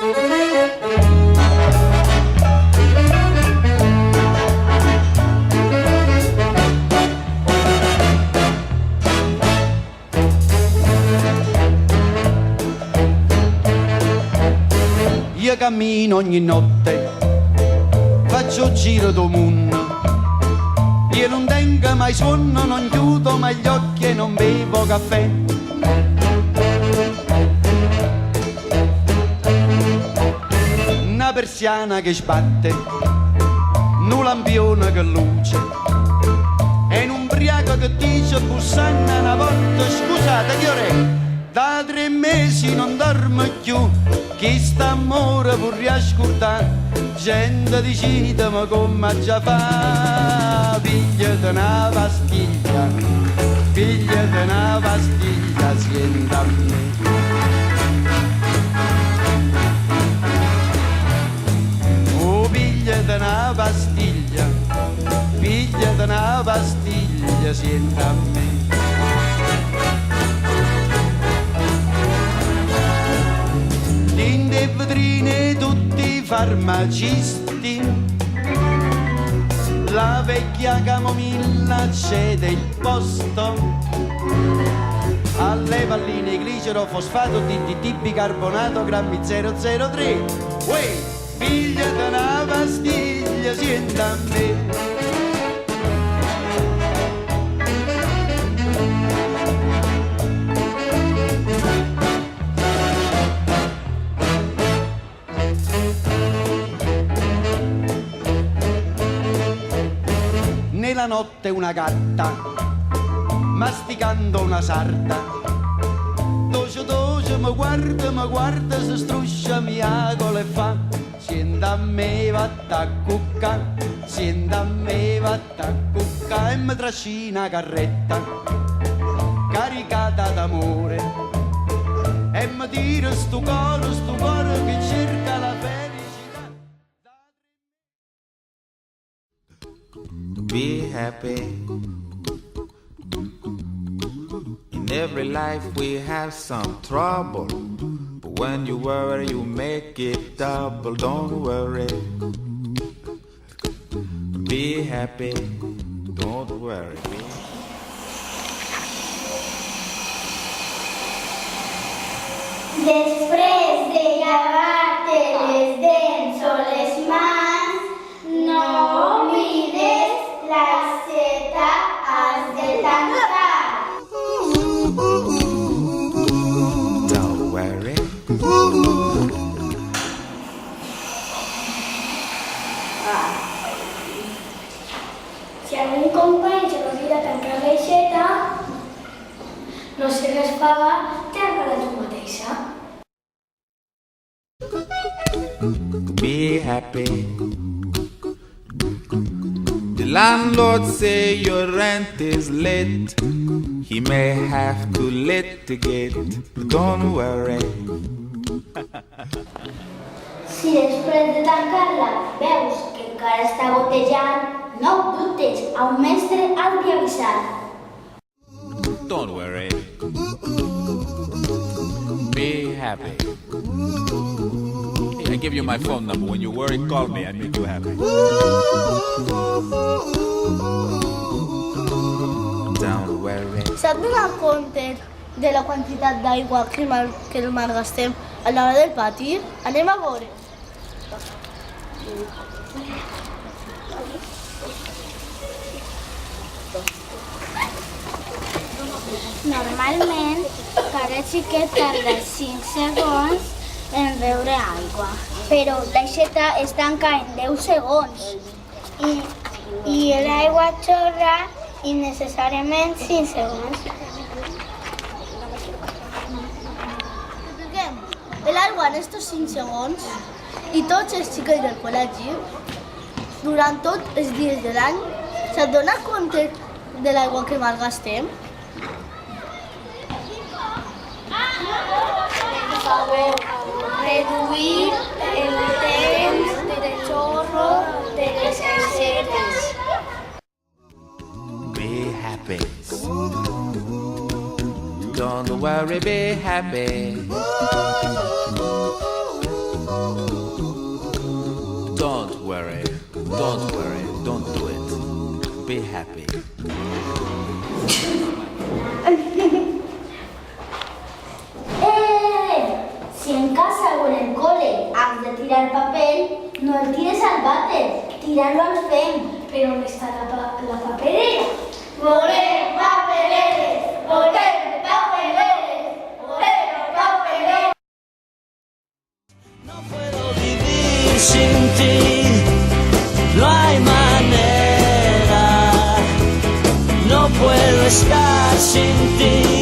Io cammino ogni notte, faccio un giro do mondo. Io non tengo mai sonno, non chiudo mai gli occhi e non bevo caffè. Una persiana che sbatte, un lampione che luce, e un ubriaco che dice bussando una volta: scusate che ora è? Da 3 mesi non dormo più, chi sta amore vorrei ascoltare, gente decide ma come già fa. Pigliate una pastiglia, pigliate una pastiglia, sienta a me. Oh, pigliate una pastiglia, pigliate una pastiglia, sienta a me. In le vetrine tutti i farmacisti, la vecchia camomilla cede il posto alle palline glicero, fosfato, DDT, bicarbonato, grammi 003. Uè, pigliate una pastiglia, sienta a me. Nella notte una gatta, masticando una sarda, doce doce mi guarda, si struscia mia gola e fa: sienta a me, vatta a cucca, sienta a me, vatta a cucca. E mi trascina carretta, caricata d'amore, e mi tira sto coro che cerca la felicità. Be happy. In every life we have some trouble, but when you worry you make it double. Don't worry, be happy. Don't worry. Després de lavarte les dents o les mans, no oblides l'aixeta has de tancar. Don't worry. Si algun company se l'oblida tancar l'aixeta, no seràs paga, tanca-la tu mateixa. Be happy. The landlord say your rent is late. He may have to litigate, but don't worry. Si després de tancar-la veus que encara està gotejant, no ho dubtes, a un mestre has d'avisar. Don't worry. Be happy. Hey, I give you my phone number. When you worry, call me. I make you happy. Don't worry. S'ha donat compte de la quantitat d'aigua que malgastem a l'hora del pati? Anem a veure. Normalment, cada xiquet tarda 5 segons en beure aigua, però l'aixeta es tanca en 10 segons i l'aigua xorra innecessàriament 5 segons. Expliquem. L'aigua en estos 5 segons i tots els xiquets del col·legi, durant tots els dies de l'any, s'adona compte de l'aigua que malgastem? Reduir el temps de xorro de les aixetes. Be happy. Don't worry, be happy. happy. Si en casa o en el cole has de tirar papel, no el tires al váter, tíralo al FEM. Pero ¿dónde está la papelera? ¡Volem papereres! ¡Volem papereres! ¡Volem papereres! No puedo vivir sin ti, no hay manera, no puedo estar sin ti.